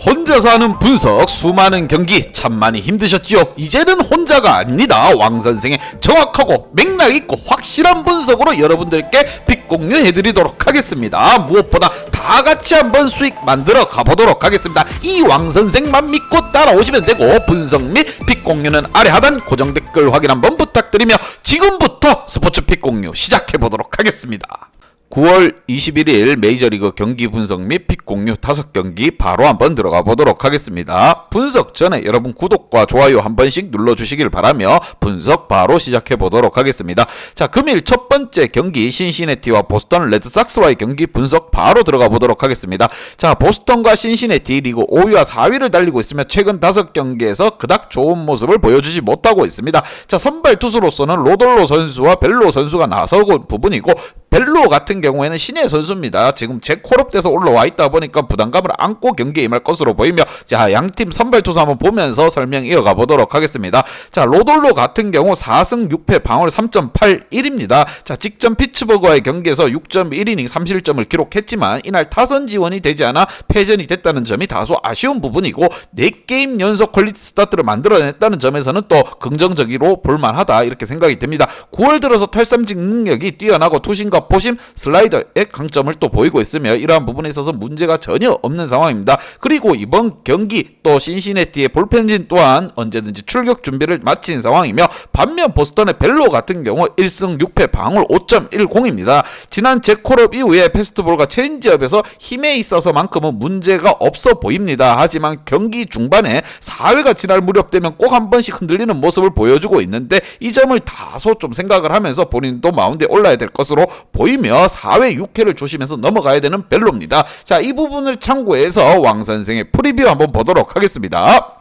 혼자서 하는 분석, 수많은 경기 참 많이 힘드셨지요? 이제는 혼자가 아닙니다. 왕 선생의 정확하고 맥락 있고 확실한 분석으로 여러분들께 픽 공유해드리도록 하겠습니다. 무엇보다 다 같이 한번 수익 만들어 가보도록 하겠습니다. 이 왕 선생만 믿고 따라오시면 되고, 분석 및 픽 공유는 아래 하단 고정 댓글 확인 한번 부탁드리며 지금부터 스포츠 픽 공유 시작해보도록 하겠습니다. 9월 21일 메이저리그 경기 분석 및 픽 공유 5경기 바로 한번 들어가 보도록 하겠습니다. 분석 전에 여러분 구독과 좋아요 한 번씩 눌러주시길 바라며 분석 바로 시작해 보도록 하겠습니다. 자, 금일 첫 번째 경기 신시내티와 보스턴 레드삭스와의 경기 분석 바로 들어가 보도록 하겠습니다. 자, 보스턴과 신시내티 리그 5위와 4위를 달리고 있으며 최근 5경기에서 그닥 좋은 모습을 보여주지 못하고 있습니다. 자, 선발 투수로서는 로돌로 선수와 벨로 선수가 나서고 부분이고, 벨로 같은 경우에는 신예 선수입니다. 지금 재콜업돼서 올라와 있다 보니까 부담감을 안고 경기에 임할 것으로 보이며, 자, 양팀 선발 투수 한번 보면서 설명 이어가 보도록 하겠습니다. 자, 로돌로 같은 경우 4승 6패 방어율 3.81입니다. 자, 직전 피츠버그와의 경기에서 6.1이닝 3실점을 기록했지만 이날 타선 지원이 되지 않아 패전이 됐다는 점이 다소 아쉬운 부분이고, 4게임 연속 퀄리티 스타트를 만들어냈다는 점에서는 또 긍정적으로 볼만하다 이렇게 생각이 듭니다. 9월 들어서 탈삼진 능력이 뛰어나고 투심과 포심, 슬라이더의 강점을 또 보이고 있으며 이러한 부분에 있어서 문제가 전혀 없는 상황입니다. 그리고 이번 경기 또 신시내티의 볼펜진 또한 언제든지 출격 준비를 마친 상황이며, 반면 보스턴의 벨로 같은 경우 1승 6패 방어율 5.10입니다. 지난 재콜업 이후에 패스트볼과 체인지업에서 힘에 있어서만큼은 문제가 없어 보입니다. 하지만 경기 중반에 4회가 지날 무렵 되면 꼭 한 번씩 흔들리는 모습을 보여주고 있는데, 이 점을 다소 좀 생각을 하면서 본인도 마운드에 올라야 될 것으로 보이며 4회 6회를 조심해서 넘어가야 되는 벨로입니다. 자, 이 부분을 참고해서 왕 선생의 프리뷰 한번 보도록 하겠습니다.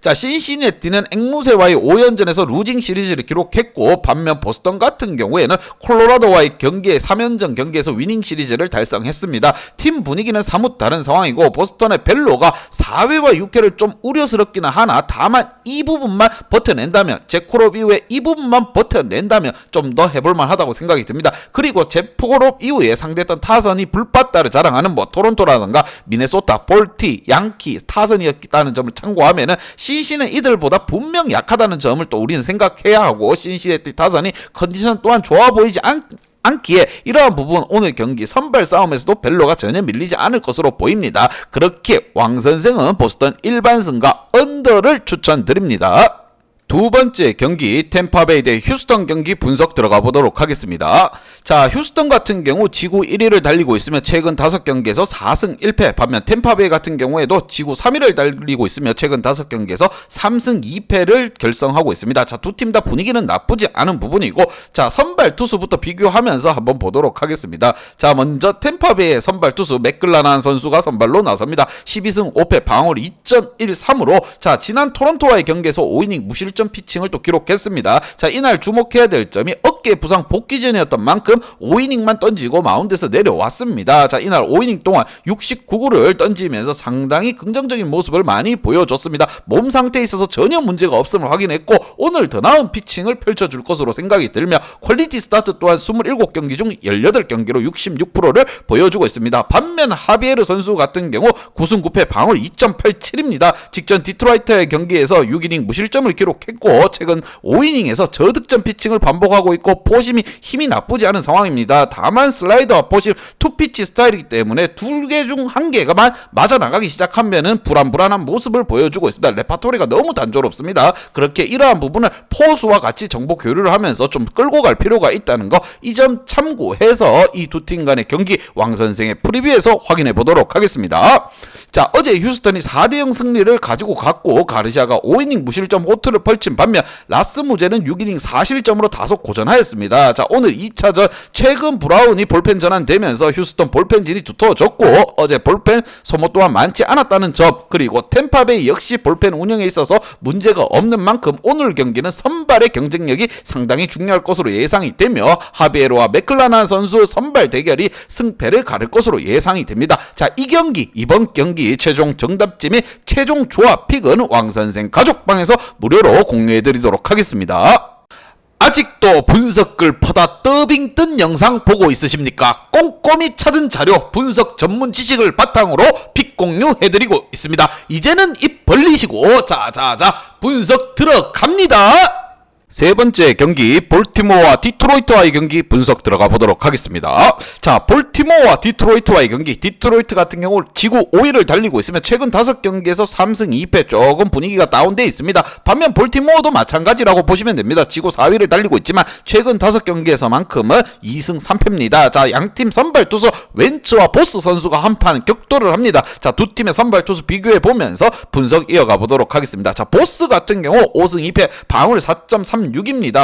자, 신시내티는 앵무새와의 5연전에서 루징 시리즈를 기록했고, 반면 보스턴 같은 경우에는 콜로라도와의 경기의 3연전 경기에서 위닝 시리즈를 달성했습니다. 팀 분위기는 사뭇 다른 상황이고, 보스턴의 벨로가 4회와 6회를 좀 우려스럽기는 하나, 다만 이 부분만 버텨낸다면, 재콜업 이후에 이 부분만 버텨낸다면 좀 더 해볼만 하다고 생각이 듭니다. 그리고 재콜업 이후에 상대했던 타선이 불바다를 자랑하는 토론토라든가 미네소타, 볼티, 양키 타선이었다는 점을 참고하면은 신시는 이들보다 분명 약하다는 점을 또 우리는 생각해야 하고, 신시내티 타선이 컨디션 또한 좋아 보이지 않기에 이러한 부분 오늘 경기 선발 싸움에서도 벨로가 전혀 밀리지 않을 것으로 보입니다. 그렇게 왕 선생은 보스턴 일반승과 언더를 추천드립니다. 두 번째 경기 템파베이 대 휴스턴 경기 분석 들어가 보도록 하겠습니다. 자, 휴스턴 같은 경우 지구 1위를 달리고 있으며 최근 5경기에서 4승 1패, 반면 템파베이 같은 경우에도 지구 3위를 달리고 있으며 최근 5경기에서 3승 2패를 결성하고 있습니다. 자, 두 팀 다 분위기는 나쁘지 않은 부분이고, 자, 선발 투수부터 비교하면서 한번 보도록 하겠습니다. 자, 먼저 템파베이의 선발 투수 맥클라난 선수가 선발로 나섭니다. 12승 5패 방어율 2.13으로 자, 지난 토론토와의 경기에서 5이닝 무실점 피칭을 또 기록했습니다. 자, 이날 주목해야 될 점이 어깨 부상 복귀 전이었던 만큼 5이닝만 던지고 마운드에서 내려왔습니다. 자, 이날 5이닝 동안 69구를 던지면서 상당히 긍정적인 모습을 많이 보여줬습니다. 몸 상태에 있어서 전혀 문제가 없음을 확인했고, 오늘 더 나은 피칭을 펼쳐줄 것으로 생각이 들며 퀄리티 스타트 또한 27경기 중 18경기로 66%를 보여주고 있습니다. 반면 하비에르 선수 같은 경우 9승 9패 방어율 2.87입니다. 직전 디트로이트의 경기에서 6이닝 무실점을 기록했고, 최근 5이닝에서 저득점 피칭을 반복하고 있고, 포심이 힘이 나쁘지 않은 상황입니다. 다만 슬라이더와 포심 투피치 스타일이기 때문에 2개 중 1개가만 맞아나가기 시작하면은 불안불안한 모습을 보여주고 있습니다. 레파토리가 너무 단조롭습니다. 그렇게 이러한 부분을 포수와 같이 정보 교류를 하면서 좀 끌고 갈 필요가 있다는 거, 이 점 참고해서 이 두 팀 간의 경기 왕 선생의 프리뷰에서 확인해 보도록 하겠습니다. 자, 어제 휴스턴이 4대0 승리를 가지고 갔고, 가르시아가 5이닝 무실점 호투를 펼친 반면 라스무제는 6이닝 4실점으로 다소 고전하였습니다. 자, 오늘 2차전 최근 브라운이 볼펜 전환되면서 휴스턴 볼펜진이 두터워졌고, 어제 볼펜 소모 또한 많지 않았다는 점, 그리고 템파베이 역시 볼펜 운영에 있어서 문제가 없는 만큼 오늘 경기는 선발의 경쟁력이 상당히 중요할 것으로 예상이 되며, 하비에로와 맥클라난 선수 선발 대결이 승패를 가를 것으로 예상이 됩니다. 자, 이 경기, 이번 경기 최종 정답지 및 최종 조합 픽은 왕선생 가족방에서 무료로 공유해드리도록 하겠습니다. 아직도 분석글 퍼다 더빙 뜬 영상 보고 있으십니까? 꼼꼼히 찾은 자료, 분석 전문 지식을 바탕으로 픽 공유해드리고 있습니다. 이제는 입 벌리시고 자자자 분석 들어갑니다. 세 번째 경기 볼티모어와 디트로이트와의 경기 분석 들어가 보도록 하겠습니다. 자, 볼티모어와 디트로이트와의 경기, 디트로이트 같은 경우 지구 5위를 달리고 있으며 최근 5경기에서 3승 2패 조금 분위기가 다운돼 있습니다. 반면 볼티모어도 마찬가지라고 보시면 됩니다. 지구 4위를 달리고 있지만 최근 5경기에서만큼은 2승 3패입니다. 자, 양팀 선발 투수 웬츠와 보스 선수가 한판 격돌을 합니다. 자, 두 팀의 선발 투수 비교해 보면서 분석 이어가 보도록 하겠습니다. 자, 보스 같은 경우 5승 2패 방울 4.36입니다.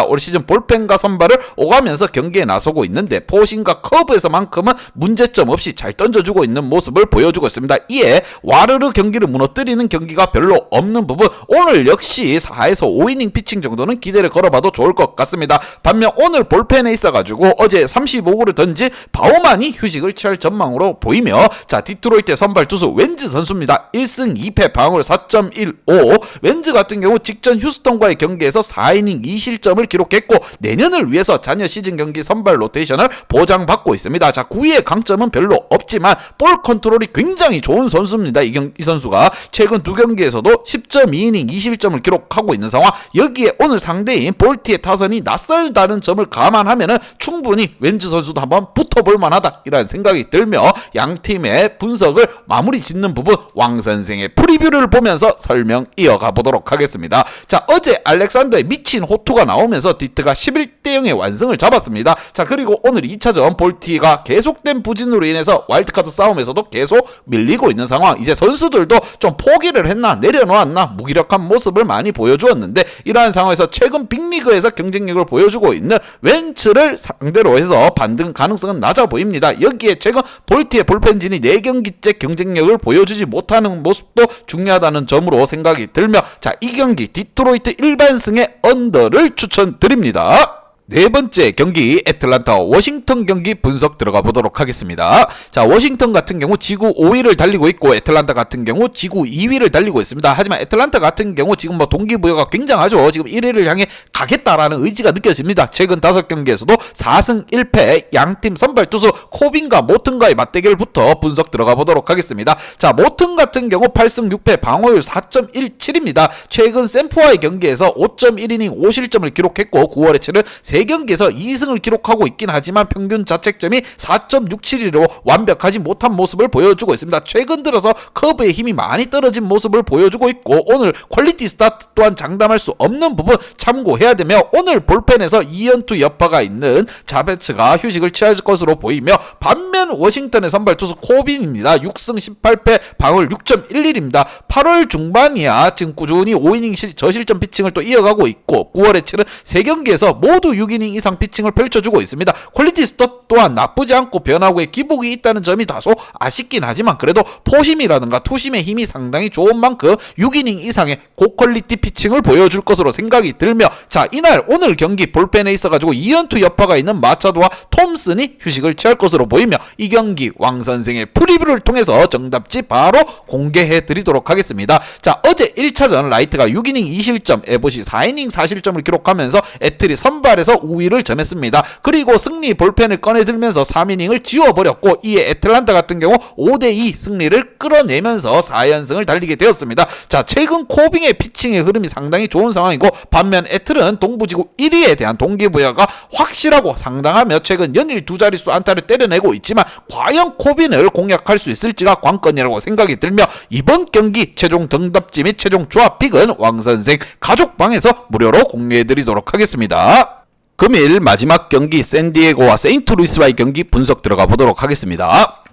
올 시즌 볼펜과 선발을 오가면서 경기에 나서고 있는데 포신과 커브에서만큼은 문제점 없이 잘 던져주고 있는 모습을 보여주고 있습니다. 이에 와르르 경기를 무너뜨리는 경기가 별로 없는 부분, 오늘 역시 4에서 5이닝 피칭 정도는 기대를 걸어봐도 좋을 것 같습니다. 반면 오늘 볼펜에 있어가지고 어제 35구를 던진 바우만이 휴식을 취할 전망으로 보이며, 자, 디트로이트의 선발 투수 웬즈 선수입니다. 1승 2패 방울 4.15. 웬즈 같은 경우 직전 휴스턴과의 경기에서 4이닝 2실점을 기록했고 내년을 위해서 자녀 시즌 경기 선발 로테이션을 보장받고 있습니다. 자, 9위의 강점은 별로 없지만 볼 컨트롤이 굉장히 좋은 선수입니다. 이 선수가 최근 두 경기에서도 10.2이닝 2실점을 기록하고 있는 상황. 여기에 오늘 상대인 볼티의 타선이 낯설다는 점을 감안하면은 충분히 웬즈 선수도 한번 붙어볼 만하다 이라는 생각이 들며, 양 팀의 분석을 마무리 짓는 부분 왕 선생의 프리뷰를 보면서 설명 이어가 보도록 하겠습니다. 자, 어제 알렉산더의 미친 호투가 나오면서 디트가 11대0의 완승을 잡았습니다. 자, 그리고 오늘 2차전 볼티가 계속된 부진으로 인해서 와일드카드 싸움에서도 계속 밀리고 있는 상황. 이제 선수들도 좀 포기를 했나 내려놓았나 무기력한 모습을 많이 보여주었는데, 이러한 상황에서 최근 빅리그에서 경쟁력을 보여주고 있는 웬츠를 상대로 해서 반등 가능성은 낮아 보입니다. 여기에 최근 볼티의 볼펜진이 4경기째 경쟁력을 보여주지 못하는 모습도 중요하다는 점으로 생각이 들며, 자, 이 경기 디트로이트 일반승의 언더를 추천드립니다. 네 번째 경기 애틀란타와 워싱턴 경기 분석 들어가 보도록 하겠습니다. 자, 워싱턴 같은 경우 지구 5위를 달리고 있고 애틀란타 같은 경우 지구 2위를 달리고 있습니다. 하지만 애틀란타 같은 경우 지금 뭐 동기부여가 굉장하죠. 지금 1위를 향해 가겠다라는 의지가 느껴집니다. 최근 5경기에서도 4승 1패, 양팀 선발 투수 코빈과 모튼과의 맞대결부터 분석 들어가 보도록 하겠습니다. 자, 모튼 같은 경우 8승 6패 방어율 4.17입니다. 최근 샘프와의 경기에서 5.1이닝 5실점을 기록했고 9월에 치른 3경기에서 2승을 기록하고 있긴 하지만 평균 자책점이 4.67이로 완벽하지 못한 모습을 보여주고 있습니다. 최근 들어서 커브의 힘이 많이 떨어진 모습을 보여주고 있고 오늘 퀄리티 스타트 또한 장담할 수 없는 부분 참고해야 되며, 오늘 볼펜에서 2연투 여파가 있는 자베츠가 휴식을 취할 것으로 보이며, 반면 워싱턴의 선발 투수 코빈입니다. 6승 18패 방울 6.11입니다. 8월 중반이야 지금 꾸준히 5이닝 저실점 피칭을 또 이어가고 있고 9월에 치른 3경기에서 모두 6이닝 이상 피칭을 펼쳐주고 있습니다. 퀄리티 스톱 또한 나쁘지 않고 변화구에 기복이 있다는 점이 다소 아쉽긴 하지만 그래도 포심이라든가 투심의 힘이 상당히 좋은 만큼 6이닝 이상의 고퀄리티 피칭을 보여줄 것으로 생각이 들며, 자, 이날 오늘 경기 볼펜에 있어가지고 2연투 여파가 있는 마차도와 톰슨이 휴식을 취할 것으로 보이며, 이 경기 왕 선생의 프리뷰를 통해서 정답지 바로 공개해 드리도록 하겠습니다. 자, 어제 1차전 라이트가 6이닝 2실점, 에봇이 4이닝 4실점을 기록하면서 애틀이 선발에서 우위를 점했습니다. 그리고 승리 볼펜을 꺼내들면서 3이닝을 지워버렸고, 이에 애틀란타 같은 경우 5대2 승리를 끌어내면서 4연승을 달리게 되었습니다. 자, 최근 코빙의 피칭의 흐름이 상당히 좋은 상황이고, 반면 애틀은 동부지구 1위에 대한 동기부여가 확실하고 상당하며 최근 연일 2자릿수 안타를 때려내고 있지만 과연 코빈을 공략할 수 있을지가 관건이라고 생각이 들며, 이번 경기 최종 정답지 및 최종 조합픽은 왕선생 가족방에서 무료로 공유해드리도록 하겠습니다. 금일 마지막 경기 샌디에고와 세인트루이스와의 경기 분석 들어가 보도록 하겠습니다.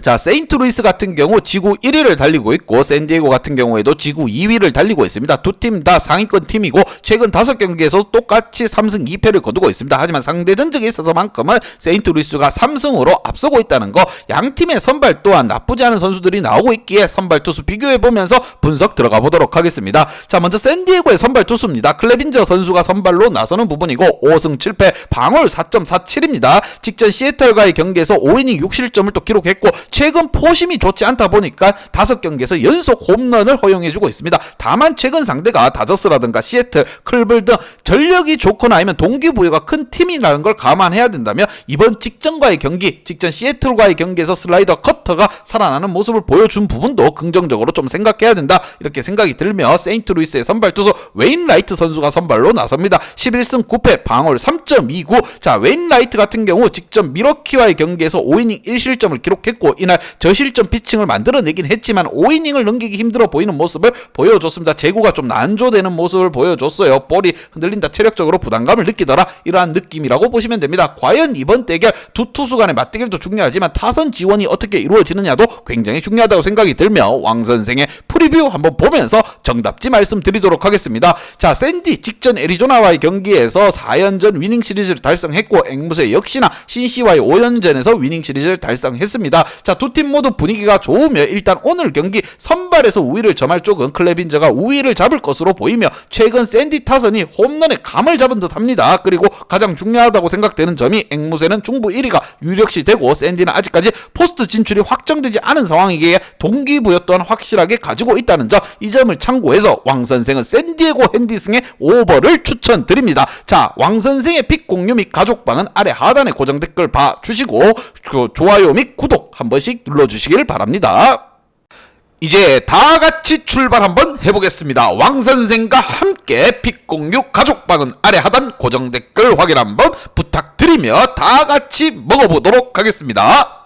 자, 세인트루이스 같은 경우 지구 1위를 달리고 있고 샌디에고 같은 경우에도 지구 2위를 달리고 있습니다. 두 팀 다 상위권 팀이고 최근 5경기에서 똑같이 3승 2패를 거두고 있습니다. 하지만 상대 전적에 있어서만큼은 세인트루이스가 3승으로 앞서고 있다는 거, 양 팀의 선발 또한 나쁘지 않은 선수들이 나오고 있기에 선발 투수 비교해보면서 분석 들어가 보도록 하겠습니다. 자, 먼저 샌디에고의 선발 투수입니다. 클레빈저 선수가 선발로 나서는 부분이고 5승 7패 방울 4.47입니다. 직전 시애틀과의 경기에서 5이닝 6실점을 또 기록했고 최근 포심이 좋지 않다 보니까 5경기에서 연속 홈런을 허용해주고 있습니다. 다만 최근 상대가 다저스라든가 시애틀, 클블 등 전력이 좋거나 아니면 동기부여가 큰 팀이라는 걸 감안해야 된다면 이번 직전과의 경기, 직전 시애틀과의 경기에서 슬라이더 커터가 살아나는 모습을 보여준 부분도 긍정적으로 좀 생각해야 된다, 이렇게 생각이 들며 세인트루이스의 선발 투수 웨인라이트 선수가 선발로 나섭니다. 11승 9패 방어율 3.29. 자, 웨인라이트 같은 경우 직전 미러키와의 경기에서 5이닝 1실점을 기록했고 이날 저실점 피칭을 만들어내긴 했지만 5이닝을 넘기기 힘들어 보이는 모습을 보여줬습니다. 제구가 좀 난조되는 모습을 보여줬어요. 볼이 흔들린다, 체력적으로 부담감을 느끼더라, 이러한 느낌이라고 보시면 됩니다. 과연 이번 대결 두 투수 간의 맞대결도 중요하지만 타선 지원이 어떻게 이루어지느냐도 굉장히 중요하다고 생각이 들며 왕 선생의 프리뷰 한번 보면서 정답지 말씀드리도록 하겠습니다. 자, 샌디 직전 애리조나와의 경기에서 4연전 위닝 시리즈를 달성했고 앵무새 역시나 신시와의 5연전에서 위닝 시리즈를 달성했습니다. 자, 두 팀 모두 분위기가 좋으며 일단 오늘 경기 선발에서 우위를 점할 쪽은 클레빈저가 우위를 잡을 것으로 보이며 최근 샌디 타선이 홈런에 감을 잡은 듯 합니다. 그리고 가장 중요하다고 생각되는 점이 앵무새는 중부 1위가 유력시 되고 샌디는 아직까지 포스트 진출이 확정되지 않은 상황이기에 동기부여 또한 확실하게 가지고 있다는 점, 이 점을 참고해서 왕 선생은 샌디에고 핸디슨의 오버를 추천드립니다. 자, 왕 선생의 픽 공유 및 가족방은 아래 하단에 고정 댓글 봐주시고 좋아요 및 구독 한 번씩 눌러주시길 바랍니다. 이제 다 같이 출발 한번 해보겠습니다. 왕 선생과 함께 픽 공유 가족방은 아래 하단 고정 댓글 확인 한번 부탁드리며 다 같이 먹어보도록 하겠습니다.